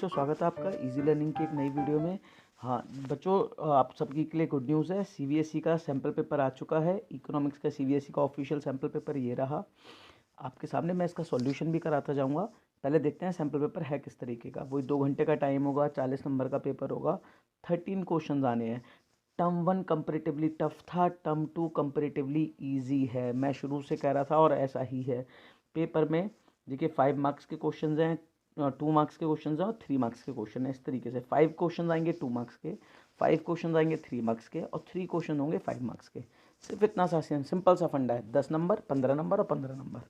बच्चों, स्वागत है आपका इजी लर्निंग की एक नई वीडियो में। हाँ बच्चों, आप सबके के लिए गुड न्यूज़ है। सीबीएसई का सैम्पल पेपर आ चुका है। इकोनॉमिक्स का सीबीएसई का ऑफिशियल सैम्पल पेपर ये रहा आपके सामने। मैं इसका सॉल्यूशन भी कराता जाऊंगा। पहले देखते हैं सैम्पल पेपर है किस तरीके का। वही 2 घंटे का टाइम होगा, 40 नंबर का पेपर होगा, 13 क्वेश्चन आने हैं। टर्म 1 कंपेरेटिवली टफ था, टर्म 2 कंपेरेटिवली ईजी है। मैं शुरू से कह रहा था और ऐसा ही है। पेपर में देखिए 5 मार्क्स के क्वेश्चन हैं, 2 मार्क्स के क्वेश्चन हैं और 3 मार्क्स के क्वेश्चन हैं। इस तरीके से 5 क्वेश्चन आएंगे 2 मार्क्स के, 5 क्वेश्चन आएंगे 3 मार्क्स के और 3 क्वेश्चन होंगे 5 मार्क्स के। सिर्फ इतना सा सिंपल सा फंडा है। 10 नंबर, 15 नंबर और 15 नंबर।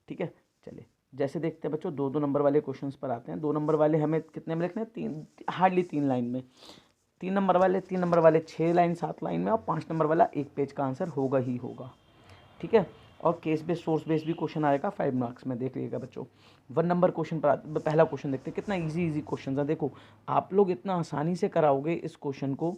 ठीक है, चलिए जैसे देखते हैं बच्चों। 2-2 नंबर वाले क्वेश्चंस पर आते हैं। 2 नंबर वाले हमें कितने में लिखने हैं? हार्डली 3 लाइन में। 3 नंबर वाले 6 लाइन 7 लाइन में, और 5 नंबर वाला 1 पेज का आंसर होगा ही होगा। ठीक है, और केस बेस्ड सोर्स बेस्ड भी क्वेश्चन आएगा 5 मार्क्स में। देख लीजिएगा बच्चों। 1 नंबर क्वेश्चन पर पहला क्वेश्चन देखते हैं। कितना इजी क्वेश्चन है। देखो आप लोग इतना आसानी से कराओगे इस क्वेश्चन को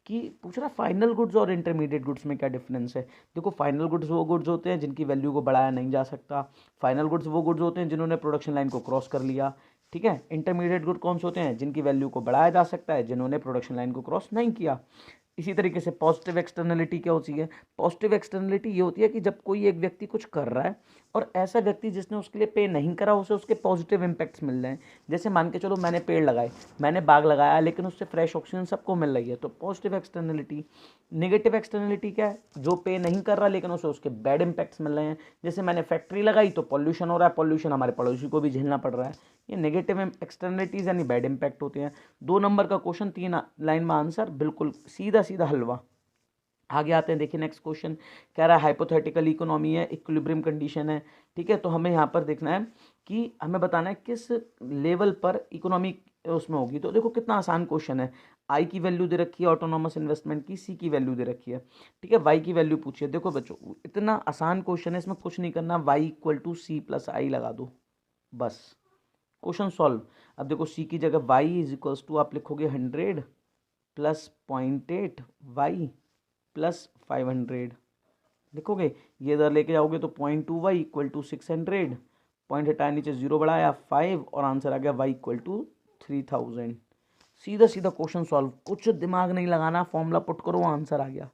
कि पूछ रहा फाइनल गुड्स और इंटरमीडिएट गुड्स में क्या डिफरेंस है। देखो फाइनल गुड्स वो गुड्स होते हैं जिनकी वैल्यू को बढ़ाया नहीं जा सकता। फाइनल गुड्स वो गुड्स होते हैं जिन्होंने प्रोडक्शन लाइन को क्रॉस कर लिया। ठीक है, इंटरमीडिएट गुड कौन से होते हैं? जिनकी वैल्यू को बढ़ाया जा सकता है, जिन्होंने प्रोडक्शन लाइन को क्रॉस नहीं किया। इसी तरीके से पॉजिटिव एक्सटर्नलिटी क्या होती है? पॉजिटिव एक्सटर्नलिटी ये होती है कि जब कोई एक व्यक्ति कुछ कर रहा है और ऐसा व्यक्ति जिसने उसके लिए पे नहीं करा, उसे उसके पॉजिटिव इम्पैक्ट्स मिल रहे हैं। जैसे मान के चलो मैंने पेड़ लगाए, मैंने बाग लगाया, लेकिन उससे फ्रेश ऑक्सीजन सबको मिल रही है, तो पॉजिटिव एक्सटर्नलिटी। नेगेटिव एक्सटर्नलिटी क्या है? जो पे नहीं कर रहा लेकिन उसे उसके बैड इम्पैक्ट्स मिल रहे हैं। जैसे मैंने फैक्ट्री लगाई तो पॉल्यूशन हो रहा है, पॉल्यूशन हमारे पड़ोसी को भी झेलना पड़ रहा है। ये नेगेटिव एक्सटर्नलिटीज यानी बैड इम्पैक्ट होते हैं। 2 नंबर का क्वेश्चन, 3 लाइन में आंसर, बिल्कुल सीधा सीधा हलवा। आगे आते हैं, देखिए नेक्स्ट क्वेश्चन कह रहा है हाइपोथेटिकल इकोनॉमी है, इक्विलिब्रियम कंडीशन है। ठीक है, तो हमें यहाँ पर देखना है कि हमें बताना है किस लेवल पर इकोनॉमी उसमें होगी। तो देखो कितना आसान क्वेश्चन है। आई की वैल्यू दे रखी है ऑटोनॉमस इन्वेस्टमेंट की, सी की वैल्यू दे रखी है। ठीक है, वाई की वैल्यू पूछिए। देखो बच्चों इतना आसान क्वेश्चन है, इसमें कुछ नहीं करना, Y equal to C plus I लगा दो, बस क्वेश्चन सॉल्व। अब देखो सी की जगह वाई इज इक्वल्स टू आप लिखोगे 100 प्लस 0.8 वाई प्लस 500 लिखोगे। ये इधर लेके जाओगे तो 0.2 वाई इक्वल टू 600, पॉइंट हटाया नीचे 0 बढ़ाया 5 और आंसर आ गया वाई इक्वल टू 3000। सीधा सीधा क्वेश्चन सॉल्व, कुछ दिमाग नहीं लगाना, फॉर्मूला पुट करो, आंसर आ गया।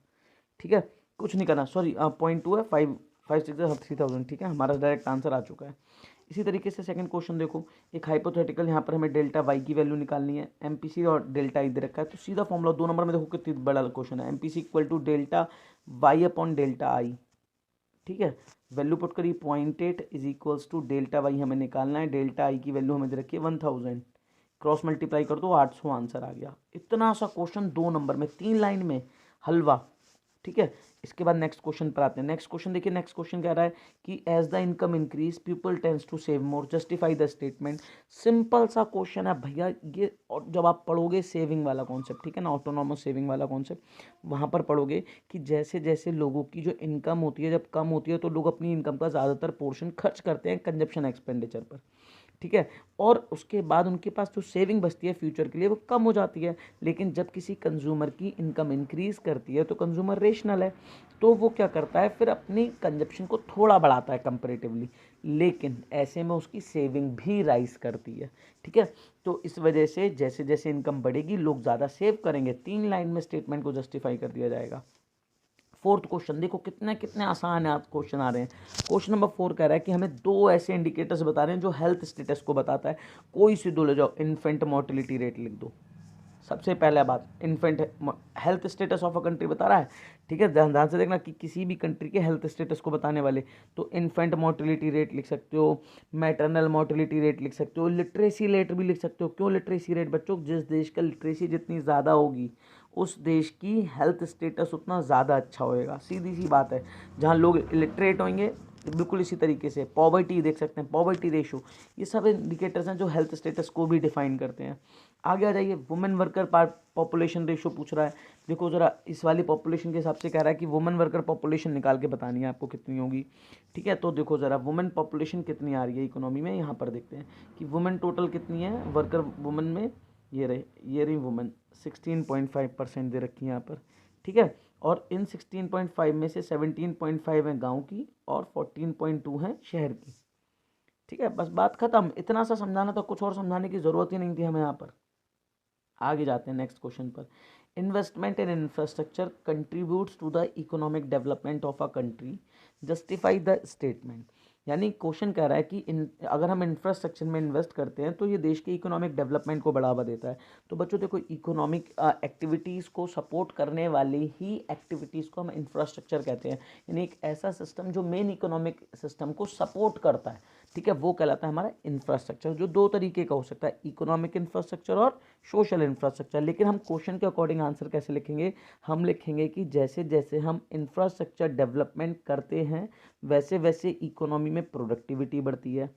ठीक है, कुछ नहीं करना। सॉरी 0.2 है, 5 5 6 3000। ठीक है, हमारा डायरेक्ट आंसर आ चुका है। इसी तरीके से सेकंड क्वेश्चन देखो, एक हाइपोथेटिकल, यहाँ पर हमें डेल्टा वाई की वैल्यू निकालनी है। एमपीसी और डेल्टा आई दे रखा है, तो सीधा फॉर्मूला 2 नंबर में देखो कितनी बड़ा क्वेश्चन है। MPC equal to delta Y upon delta I. ठीक है, वैल्यू पुट करी 0.8 is equals to delta Y हमें निकालना है, डेल्टा आई की वैल्यू हमें दे रखी है 1000। क्रॉस मल्टीप्लाई कर दो 800, आंसर आ गया। इतना सा क्वेश्चन 2 नंबर में, 3 लाइन में, हलवा। ठीक है, इसके बाद नेक्स्ट क्वेश्चन पर आते हैं। नेक्स्ट क्वेश्चन देखिए, नेक्स्ट क्वेश्चन कह रहा है कि as the income increase people tends to save more, justify the statement. Simple सा क्वेश्चन है भैया ये। और जब आप पढ़ोगे सेविंग वाला कॉन्सेप्ट, ठीक है ना, ऑटोनॉमस सेविंग वाला कॉन्सेप्ट, वहाँ पर पढ़ोगे कि जैसे जैसे लोगों की जो इनकम होती है जब कम होती है तो लोग अपनी इनकम का ज़्यादातर पोर्शन खर्च करते हैं कंजप्शन एक्सपेंडिचर पर। ठीक है, और उसके बाद उनके पास जो सेविंग बचती है फ्यूचर के लिए वो कम हो जाती है। लेकिन जब किसी कंज्यूमर की इनकम इंक्रीज करती है तो कंज्यूमर रेशनल है, तो वो क्या करता है, फिर अपनी कंजप्शन को थोड़ा बढ़ाता है कंपेरेटिवली, लेकिन ऐसे में उसकी सेविंग भी राइज करती है। ठीक है, तो इस वजह से जैसे जैसे इनकम बढ़ेगी लोग ज़्यादा सेव करेंगे। 3 लाइन में स्टेटमेंट को जस्टिफाई कर दिया जाएगा। फोर्थ क्वेश्चन देखो, कितने कितने आसान है, आप क्वेश्चन आ रहे हैं। क्वेश्चन नंबर 4 कह रहा है कि हमें 2 ऐसे इंडिकेटर्स बता रहे हैं जो हेल्थ स्टेटस को बताता है। कोई से दो ले जाओ, इन्फेंट मोर्टिलिटी रेट लिख दो। सबसे पहला बात, infant health status of a country बता रहा है। ठीक है, ध्यान से देखना कि किसी भी कंट्री के हेल्थ स्टेटस को बताने वाले, तो इन्फेंट मोर्टिलिटी रेट लिख सकते हो, मैटरनल मोर्टिलिटी रेट लिख सकते हो, लिटरेसी रेट भी लिख सकते हो। क्यों लिटरेसी रेट? बच्चों जिस देश का लिटरेसी जितनी ज़्यादा होगी उस देश की हेल्थ स्टेटस उतना ज़्यादा अच्छा होएगा, सीधी सी बात है। जहाँ लोग इलिटरेट होंगे, बिल्कुल इसी तरीके से पॉवर्टी देख सकते हैं, पॉवर्टी रेशो, ये सब इंडिकेटर्स हैं जो हेल्थ स्टेटस को भी डिफाइन करते हैं। आगे आ जाइए, वुमेन वर्कर पॉपुलेशन रेशो पूछ रहा है। देखो ज़रा, इस वाली पॉपुलेशन के हिसाब से कह रहा है कि वुमेन वर्कर पॉपुलेशन निकाल के बतानी है आपको कितनी होगी। ठीक है, तो देखो ज़रा वुमेन पॉपुलेशन कितनी आ रही है इकोनॉमी में, यहाँ पर देखते हैं कि वुमेन टोटल कितनी है वर्कर वुमेन में। ये रही वुमेन, 16.5% दे रखी है यहाँ पर। ठीक है, और इन 16.5 में से 17.5 है गांव की और 14.2 है शहर की। ठीक है, बस बात खत्म, इतना सा समझाना था, कुछ और समझाने की ज़रूरत ही नहीं थी हमें यहाँ पर। आगे जाते हैं नेक्स्ट क्वेश्चन पर। Investment in infrastructure contributes to the economic development of a country, justify the statement. यानी क्वेश्चन कह रहा है कि अगर हम इंफ्रास्ट्रक्चर में इन्वेस्ट करते हैं तो ये देश के इकोनॉमिक डेवलपमेंट को बढ़ावा देता है। तो बच्चों देखो, इकोनॉमिक एक्टिविटीज़ को सपोर्ट करने वाली ही एक्टिविटीज़ को हम इंफ्रास्ट्रक्चर कहते हैं। यानी एक ऐसा सिस्टम जो मेन इकोनॉमिक सिस्टम को सपोर्ट करता है, ठीक है, वो कहलाता है हमारा इंफ्रास्ट्रक्चर, जो दो तरीके का हो सकता है, इकोनॉमिक इंफ्रास्ट्रक्चर और सोशल इंफ्रास्ट्रक्चर। लेकिन हम क्वेश्चन के अकॉर्डिंग आंसर कैसे लिखेंगे? हम लिखेंगे कि जैसे जैसे हम इंफ्रास्ट्रक्चर डेवलपमेंट करते हैं वैसे वैसे इकोनॉमी में प्रोडक्टिविटी बढ़ती है।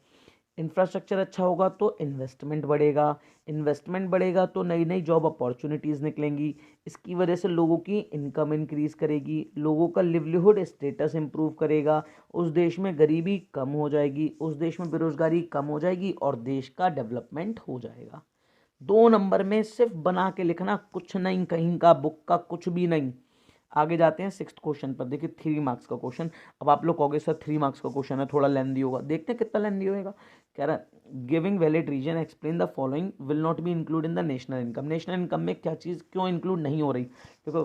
इंफ्रास्ट्रक्चर अच्छा होगा तो इन्वेस्टमेंट बढ़ेगा, इन्वेस्टमेंट बढ़ेगा तो नई नई जॉब अपॉर्चुनिटीज़ निकलेंगी। इसकी वजह से लोगों की इनकम इंक्रीज़ करेगी, लोगों का लिवलीहुड स्टेटस इंप्रूव करेगा, उस देश में गरीबी कम हो जाएगी, उस देश में बेरोजगारी कम हो जाएगी और देश का डेवलपमेंट हो जाएगा। 2 नंबर में सिर्फ बना के लिखना, कुछ नहीं, कहीं का बुक का कुछ भी नहीं। आगे जाते हैं 6th क्वेश्चन पर। देखिए 3 मार्क्स का क्वेश्चन। अब आप लोग कहोगे सर 3 मार्क्स का क्वेश्चन है, थोड़ा लेंदी होगा। देखते हैं कितना लेंदी होगा। कह रहा है giving valid reason explain the following will not be include in the national income. National income में क्या चीज़ क्यों इंक्लूड नहीं हो रही? देखो,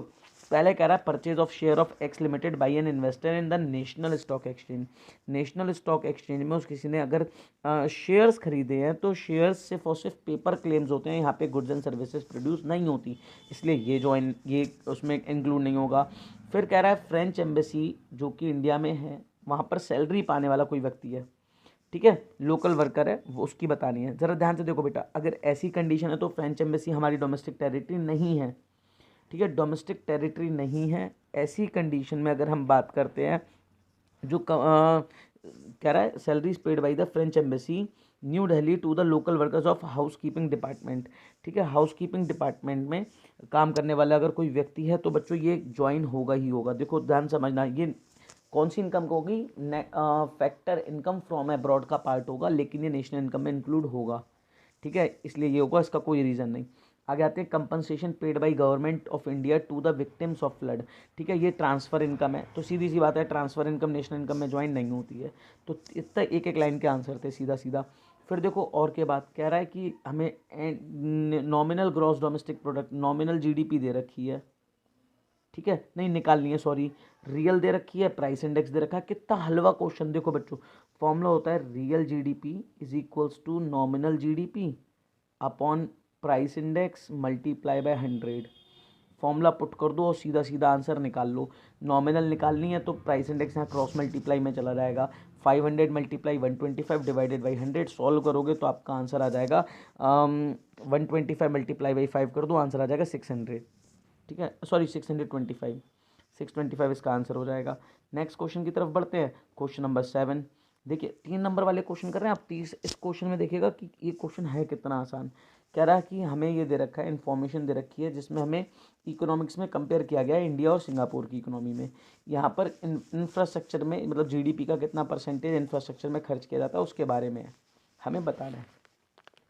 पहले कह रहा है purchase of share of x limited by an investor in the national stock exchange. National stock exchange में उस किसी ने अगर शेयर्स खरीदे हैं तो शेयर्स सिर्फ और सिर्फ पेपर क्लेम्स होते हैं, यहाँ पे गुड्स एंड सर्विसेज प्रोड्यूस नहीं होती, इसलिए ये उसमें इंक्लूड नहीं होगा। फिर कह रहा है फ्रेंच एम्बेसी जो कि इंडिया में है, वहाँ पर सैलरी पाने वाला कोई व्यक्ति है, ठीक है, लोकल वर्कर है, वो उसकी बतानी है। ज़रा ध्यान से देखो बेटा, अगर ऐसी कंडीशन है तो फ्रेंच एम्बेसी हमारी डोमेस्टिक टेरिटरी नहीं है, ठीक है, डोमेस्टिक टेरिटरी नहीं है। ऐसी कंडीशन में अगर हम बात करते हैं, जो कह रहा है salaries paid by the French embassy new Delhi to the local workers of house keeping department, ठीक है, हाउस कीपिंग डिपार्टमेंट में काम करने वाला अगर कोई व्यक्ति है तो बच्चों ये ज्वाइन होगा ही होगा। देखो ध्यान समझना, ये कौन सी इनकम होगी? फैक्टर इनकम फ्रॉम अब्रॉड का पार्ट होगा, लेकिन ये नेशनल इनकम में इंक्लूड होगा, ठीक है, इसलिए ये होगा, इसका कोई रीज़न नहीं। आगे आते हैं compensation paid by government of India to the victims of flood, ठीक है, ये ट्रांसफ़र इनकम है, तो सीधी सी बात है ट्रांसफ़र इनकम नेशनल इनकम में ज्वाइन नहीं होती है। तो इतना एक एक लाइन के आंसर थे सीधा सीधा। फिर देखो और के बात कह रहा है कि हमें nominal gross domestic product, nominal GDP दे रखी है, ठीक है, नहीं निकालनी है, सॉरी, रियल दे रखी है, प्राइस इंडेक्स दे रखा है। कितना हलवा क्वेश्चन। देखो बच्चों, फॉर्मूला होता है real GDP is equals to nominal GDP upon price index multiply by 100। Formula put कर दो और सीधा सीधा आंसर निकाल लो। नॉमिनल निकालनी है तो प्राइस इंडेक्स यहाँ क्रॉस मल्टीप्लाई में चला जाएगा। 500 मल्टीप्लाई 125 डिवाइडेड बाई 100 सॉल्व करोगे तो आपका आंसर आ जाएगा 125 मल्टीप्लाई बाई 5 कर दो, आंसर आ जाएगा 600, ठीक है, सॉरी 625, 625 इसका आंसर हो जाएगा। नेक्स्ट क्वेश्चन की तरफ बढ़ते हैं, क्वेश्चन नंबर 7। देखिए 3 नंबर वाले क्वेश्चन कर रहे हैं आप। इस क्वेश्चन में देखिएगा कि ये क्वेश्चन है कितना आसान। कह रहा है कि हमें ये दे रखा है, इन्फॉर्मेशन दे रखी है जिसमें हमें इकोनॉमिक्स में कंपेयर किया गया है इंडिया और सिंगापुर की इकोनॉमी में। यहाँ पर इंफ्रास्ट्रक्चर में मतलब जीडीपी का कितना परसेंटेज इंफ्रास्ट्रक्चर में खर्च किया जाता है उसके बारे में हमें बताना है।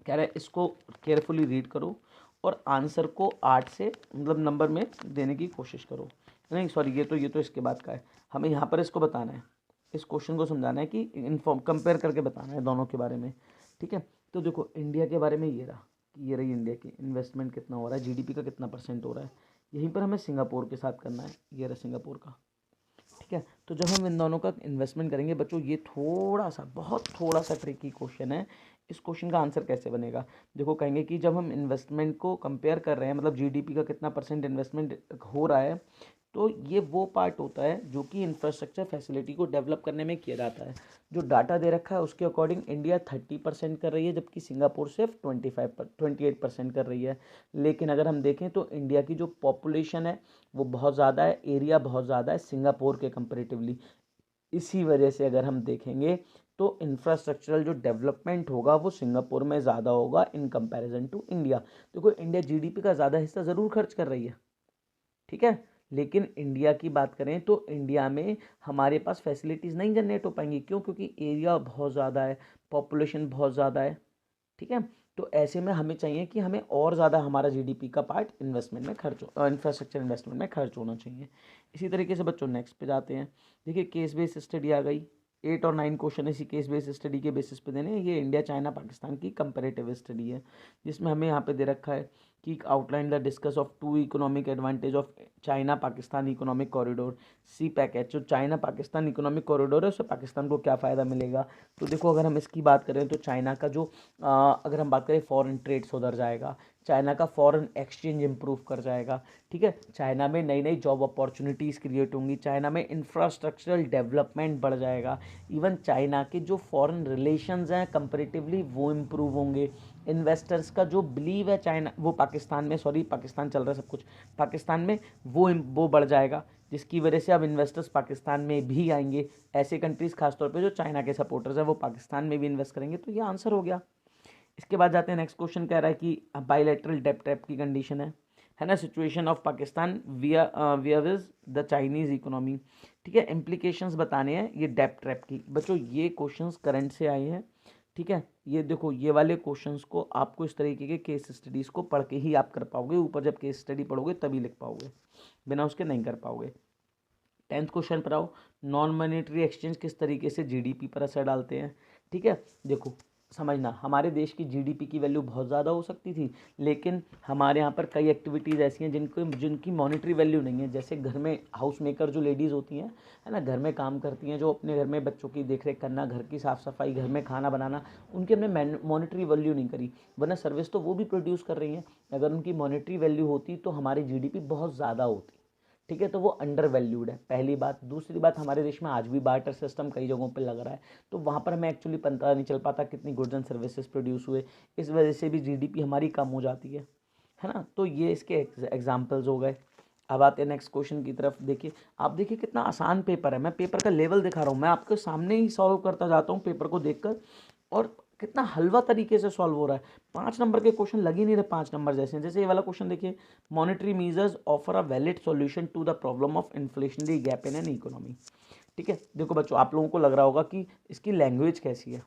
कह रहा है इसको केयरफुली रीड करो और आंसर को 8 से मतलब नंबर में देने की कोशिश करो। नहीं सॉरी, ये तो इसके बाद का है, हमें यहाँ पर इसको बताना है, इस क्वेश्चन को समझाना है कि इन्फॉर्म कंपेयर करके बताना है दोनों के बारे में, ठीक है। तो देखो इंडिया के बारे में ये रहा कि ये रही इंडिया की इन्वेस्टमेंट कितना हो रहा है, जीडीपी का कितना % हो रहा है। यहीं पर हमें सिंगापुर के साथ करना है, ये रहा सिंगापुर का, ठीक है। तो जब हम इन दोनों का इन्वेस्टमेंट करेंगे बच्चों, ये थोड़ा सा बहुत थोड़ा सा ट्रिकी क्वेश्चन है। इस क्वेश्चन का आंसर कैसे बनेगा? देखो कहेंगे कि जब हम इन्वेस्टमेंट को कंपेयर कर रहे हैं, मतलब जीडीपी का कितना % इन्वेस्टमेंट हो रहा है, तो ये वो पार्ट होता है जो कि इंफ्रास्ट्रक्चर फैसिलिटी को डेवलप करने में किया जाता है। जो डाटा दे रखा है उसके अकॉर्डिंग इंडिया 30% कर रही है, जबकि सिंगापुर सिर्फ 28% कर रही है। लेकिन अगर हम देखें तो इंडिया की जो पॉपुलेशन है वो बहुत ज़्यादा है, एरिया बहुत ज़्यादा है सिंगापुर के कंपेरेटिवली। इसी वजह से अगर हम देखेंगे तो इंफ्रास्ट्रक्चरल जो डेवलपमेंट होगा वो सिंगापुर में ज़्यादा होगा इन कंपैरिजन टू इंडिया। देखो इंडिया जीडीपी का ज़्यादा हिस्सा ज़रूर खर्च कर रही है, ठीक है, लेकिन इंडिया की बात करें तो इंडिया में हमारे पास फैसिलिटीज़ नहीं जनरेट हो पाएंगी। क्यों? क्योंकि एरिया बहुत ज़्यादा है, पॉपुलेशन बहुत ज़्यादा है, ठीक है। तो ऐसे में हमें चाहिए कि हमें और ज़्यादा हमारा जीडीपी का पार्ट इन्वेस्टमेंट में खर्च हो, इंफ्रास्ट्रक्चर इन्वेस्टमेंट में खर्च होना चाहिए। इसी तरीके से बच्चों नेक्स्ट पे जाते हैं। देखिए केस बेस्ड स्टडी आ गई, 8 और 9 क्वेश्चन इसी केस बेस्ड स्टडी के बेसिस पे देने हैं। ये इंडिया चाइना पाकिस्तान की कंपेरेटिव स्टडी है, जिसमें हमें यहाँ पे दे रखा है कि outline the discuss of 2 economic advantage of China Pakistan economic corridor C package. जो चाइना पाकिस्तान इकोनॉमिक कॉरिडोर है उससे पाकिस्तान को क्या फ़ायदा मिलेगा। तो देखो, अगर हम इसकी बात करें तो चाइना का जो अगर हम बात करें फॉरेन ट्रेड सुधर जाएगा, चाइना का फॉरेन एक्सचेंज इंप्रूव कर जाएगा, ठीक है। चाइना में नई नई जॉब अपॉर्चुनिटीज़ क्रिएट होंगी, चाइना में इंफ्रास्ट्रक्चरल डेवलपमेंट बढ़ जाएगा, इवन चाइना के जो फॉरेन रिलेशंस हैं कंपैरेटिवली वो इम्प्रूव होंगे। इन्वेस्टर्स का जो बिलीव है चाइना वो पाकिस्तान में, सॉरी पाकिस्तान चल रहा है सब कुछ पाकिस्तान में, वो बढ़ जाएगा, जिसकी वजह से अब इन्वेस्टर्स पाकिस्तान में भी आएंगे। ऐसे कंट्रीज़ खासतौर पे जो चाइना के सपोर्टर्स हैं वो पाकिस्तान में भी इन्वेस्ट करेंगे। तो ये आंसर हो गया। इसके बाद जाते हैं नेक्स्ट क्वेश्चन, कह रहा है कि बायलैटरल डेब्ट ट्रैप की कंडीशन है ना, situation of Pakistan wear is the Chinese economy, ठीक है। इम्प्लीकेशंस बताने हैं ये डेब्ट ट्रैप की। बच्चों ये क्वेश्चंस करंट से आए हैं, ठीक है। ये देखो, ये वाले क्वेश्चंस को आपको इस तरीके के केस स्टडीज़ को पढ़ के ही आप कर पाओगे, ऊपर जब केस स्टडी पढ़ोगे तभी लिख पाओगे, बिना उसके नहीं कर पाओगे। 10th क्वेश्चन पर आओ, नॉन मॉनेटरी एक्सचेंज किस तरीके से जीडीपी पर असर डालते हैं, ठीक है। देखो समझना, हमारे देश की जीडीपी की वैल्यू बहुत ज़्यादा हो सकती थी, लेकिन हमारे यहाँ पर कई एक्टिविटीज़ ऐसी हैं जिनकी मॉनेटरी वैल्यू नहीं है। जैसे घर में हाउस मेकर जो लेडीज़ होती हैं, है ना, घर में काम करती हैं, जो अपने घर में बच्चों की देखरेख करना, घर की साफ़ सफाई, घर में खाना बनाना, उनकी हमने मॉनेटरी वैल्यू नहीं करी, वरना सर्विस तो वो भी प्रोड्यूस कर रही हैं। अगर उनकी मॉनेटरी वैल्यू होती तो हमारी जीडीपी बहुत ज़्यादा होती, ठीक है। तो वो अंडर वैल्यूड है, पहली बात। दूसरी बात, हमारे देश में आज भी बार्टर सिस्टम कई जगहों पे लग रहा है, तो वहाँ पर हमें एक्चुअली पता नहीं चल पाता कितनी गुड्स एंड सर्विसेज प्रोड्यूस हुए, इस वजह से भी जीडीपी हमारी कम हो जाती है ना। तो ये इसके एग्जाम्पल्स हो गए। अब आते हैं नेक्स्ट क्वेश्चन की तरफ। देखिए, आप देखिए कितना आसान पेपर है, मैं पेपर का लेवल दिखा रहा हूँ, मैं आपके सामने ही सॉल्व करता जाता हूँ पेपर को देखकर, और कितना हलवा तरीके से सॉल्व हो रहा है। 5 नंबर के क्वेश्चन लग ही नहीं रहे 5 नंबर जैसे। जैसे ये वाला क्वेश्चन देखिए, monetary measures offer a valid solution to the problem of inflationary gap in an economy, ठीक है। देखो बच्चों, आप लोगों को लग रहा होगा कि इसकी लैंग्वेज कैसी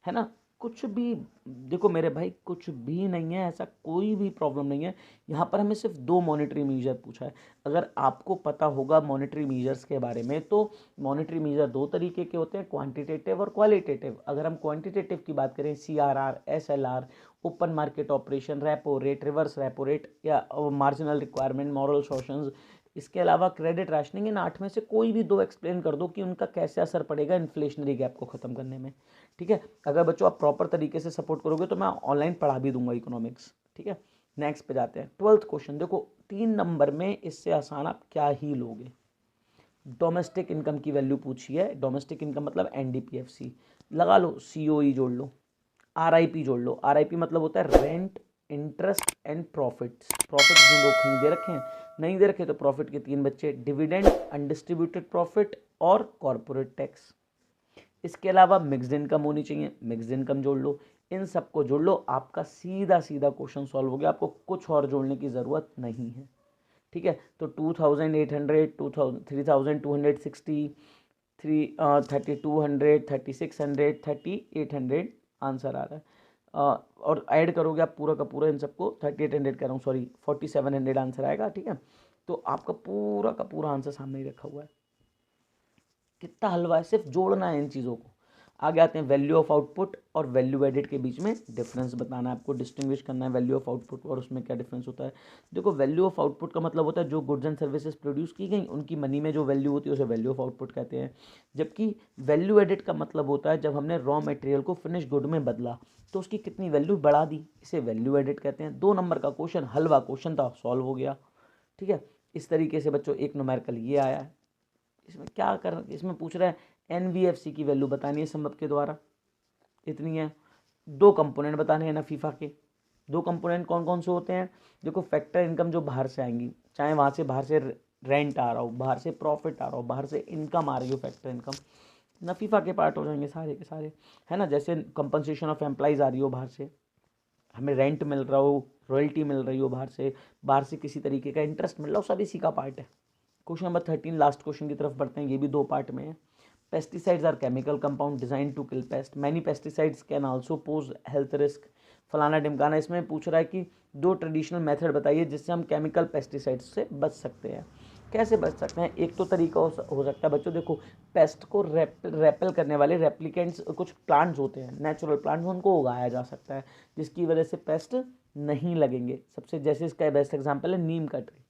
है ना। कुछ भी, देखो मेरे भाई, कुछ भी नहीं है, ऐसा कोई भी प्रॉब्लम नहीं है। यहाँ पर हमें सिर्फ 2 मॉनेटरी मेजर पूछा है। अगर आपको पता होगा मॉनेटरी मेजर्स के बारे में, तो मॉनेटरी मेजर 2 तरीके के होते हैं, क्वांटिटेटिव और क्वालिटेटिव। अगर हम क्वांटिटेटिव की बात करें, CRR, SLR, open market operation, repo rate, reverse repo rate, या मार्जिनल रिक्वायरमेंट, मॉरल शॉशंस, इसके अलावा क्रेडिट राशनिंग, इन 8 में से कोई भी 2 एक्सप्लेन कर दो कि उनका कैसे असर पड़ेगा इन्फ्लेशनरी गैप को ख़त्म करने में, ठीक है। अगर बच्चों आप प्रॉपर तरीके से सपोर्ट करोगे तो मैं ऑनलाइन पढ़ा भी दूंगा इकोनॉमिक्स, ठीक है। नेक्स्ट पे जाते हैं, 12th क्वेश्चन। देखो 3 नंबर में इससे आसान आप क्या ही लोगे। डोमेस्टिक इनकम की वैल्यू पूछी है, डोमेस्टिक इनकम मतलब NDPFC लगा लो, COE जोड़ लो, RIP जोड़ लो। RIP मतलब होता है rent, interest and profits. Profit जिन लोग कहीं दे रखे हैं, नहीं दे रखे तो प्रॉफिट के 3 बच्चे, डिविडेंड, अनडिस्ट्रीब्यूटेड प्रॉफिट और कॉर्पोरेट टैक्स। इसके अलावा मिक्स्ड इनकम होनी चाहिए, मिक्स्ड इनकम जोड़ लो। इन सबको जोड़ लो, आपका सीधा सीधा क्वेश्चन सॉल्व हो गया, आपको कुछ और जोड़ने की ज़रूरत नहीं है, ठीक है। तो 2800, 3260, 3200, 3600, 3800 आंसर आ रहा है। और ऐड करोगे आप पूरा का पूरा इन सबको, 3800 कह रहा हूँ, सॉरी 4700 आंसर आएगा, ठीक है। तो आपका पूरा का पूरा आंसर सामने ही रखा हुआ है। कितना हलवा है, सिर्फ जोड़ना है इन चीज़ों को। आगे आते हैं, वैल्यू ऑफ आउटपुट और वैल्यू एडिड के बीच में डिफरेंस बताना है आपको, डिस्टिंग्विश करना है वैल्यू ऑफ आउटपुट और उसमें क्या डिफरेंस होता है। देखो, वैल्यू ऑफ आउटपुट का मतलब होता है जो गुड्स एंड सर्विसेज प्रोड्यूस की गई उनकी मनी में जो वैल्यू होती है उसे वैल्यू ऑफ आउटपुट कहते हैं। जबकि वैल्यू एडिड का मतलब होता है जब हमने रॉ मटेरियल को फिनिश गुड में बदला तो उसकी कितनी वैल्यू बढ़ा दी, इसे वैल्यू एडिड कहते हैं। 2 नंबर का क्वेश्चन, हलवा क्वेश्चन था, सॉल्व हो गया, ठीक है। इस तरीके से बच्चों एक न्यूमेरिकल ये आया है। इसमें क्या कर, इसमें पूछ रहा है NVFC की वैल्यू बतानी है संबंध के द्वारा, इतनी है। 2 कंपोनेंट बताने हैं ना फीफा के। 2 कंपोनेंट कौन कौन से होते हैं, देखो, फैक्टर इनकम जो बाहर से आएंगी, चाहे वहाँ से बाहर से रेंट आ रहा हो, बाहर से प्रॉफिट आ रहा हो, बाहर से इनकम आ रही हो, फैक्टर इनकम ना फीफा के पार्ट हो जाएंगे सारे के सारे, है ना। जैसे कंपनसेशन ऑफ एम्प्लॉइज आ रही हो बाहर से, हमें रेंट मिल रहा हो, रॉयल्टी मिल रही हो बाहर से किसी तरीके का इंटरेस्ट मिल रहा हो, सब इसी का पार्ट है। क्वेश्चन नंबर 13, लास्ट क्वेश्चन की तरफ बढ़ते हैं, ये भी 2 पार्ट में है। Pesticides are chemical compound design to kill pest, many pesticides can also pose health risk, फलाना ढिमकाना। इसमें पूछ रहा है कि दो ट्रेडिशनल मेथड बताइए जिससे हम केमिकल पेस्टिसाइड्स से बच सकते हैं। कैसे बच सकते हैं? एक तो तरीका हो सकता है बच्चों, देखो पेस्ट को रेपेल करने वाले रेप्लिकेंट्स कुछ प्लांट्स होते हैं, नेचुरल प्लांट्स, उनको उगाया जा सकता है जिसकी वजह से पेस्ट नहीं लगेंगे। सबसे जैसे इसका बेस्ट एग्जांपल है नीम का ट्री,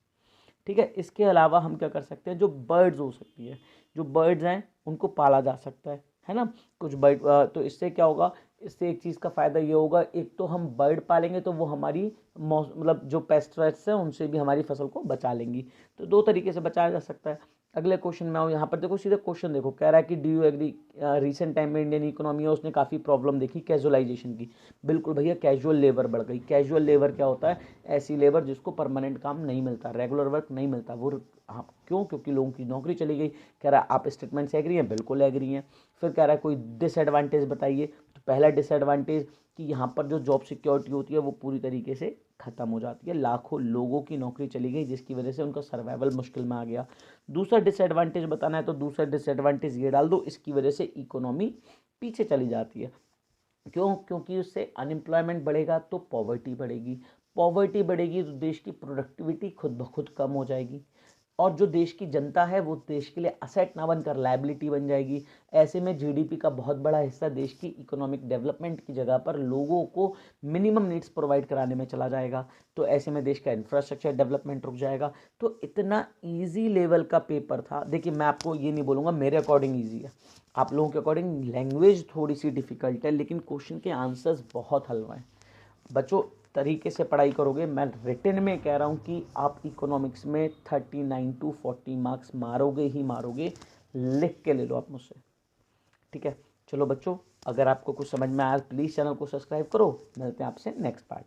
ठीक है। इसके अलावा हम क्या कर सकते हैं, जो बर्ड्स हो सकती है, जो बर्ड्स हैं उनको पाला जा सकता है ना। कुछ बर्ड, तो इससे क्या होगा, इससे एक चीज़ का फ़ायदा ये होगा, एक तो हम बर्ड पालेंगे तो वो हमारी मतलब जो पेस्टिसाइड्स हैं उनसे भी हमारी फसल को बचा लेंगी। तो दो तरीके से बचाया जा सकता है। अगले क्वेश्चन में आओ, यहाँ पर देखो सीधे क्वेश्चन देखो, कह रहा है कि do you agree recent time में इंडियन इकोनॉमी है उसने काफ़ी प्रॉब्लम देखी कैजुअलाइजेशन की। बिल्कुल भैया, कैजुअल लेबर बढ़ गई। कैजुअल लेबर क्या होता है? ऐसी लेबर जिसको परमानेंट काम नहीं मिलता, रेगुलर वर्क नहीं मिलता वो। हाँ, क्यों? क्योंकि लोगों की नौकरी चली गई। कह रहा है आप स्टेटमेंट से एग्री हैं? बिल्कुल एग्री हैं। फिर कह रहा है कोई डिसएडवांटेज बताइए। तो पहला डिसएडवांटेज कि यहाँ पर जो जॉब सिक्योरिटी होती है वो पूरी तरीके से ख़त्म हो जाती है, लाखों लोगों की नौकरी चली गई जिसकी वजह से उनका सर्वाइवल मुश्किल में आ गया। दूसरा डिसएडवांटेज बताना है तो दूसरा डिसएडवांटेज ये डाल दो, इसकी वजह से इकोनॉमी पीछे चली जाती है। क्यों? क्योंकि उससे अनएम्प्लॉयमेंट बढ़ेगा तो पॉवर्टी बढ़ेगी, पॉवर्टी बढ़ेगी तो देश की प्रोडक्टिविटी खुद ब खुद कम हो जाएगी, और जो देश की जनता है वो देश के लिए असेट ना बनकर लायबिलिटी बन जाएगी। ऐसे में जीडीपी का बहुत बड़ा हिस्सा देश की इकोनॉमिक डेवलपमेंट की जगह पर लोगों को मिनिमम नीड्स प्रोवाइड कराने में चला जाएगा। तो ऐसे में देश का इंफ्रास्ट्रक्चर डेवलपमेंट रुक जाएगा। तो इतना ईजी लेवल का पेपर था। देखिए मैं आपको ये नहीं बोलूँगा मेरे अकॉर्डिंग ईजी है, आप लोगों के अकॉर्डिंग लैंग्वेज थोड़ी सी डिफिकल्ट है, लेकिन क्वेश्चन के आंसर्स बहुत हलवा हैं। बच्चों तरीके से पढ़ाई करोगे, मैं रिटन में कह रहा हूँ कि आप इकोनॉमिक्स में 39 to 40 मार्क्स मारोगे ही मारोगे। लिख के ले लो आप मुझसे, ठीक है। चलो बच्चों, अगर आपको कुछ समझ में आया प्लीज़ चैनल को सब्सक्राइब करो। मिलते हैं आपसे नेक्स्ट पार्ट।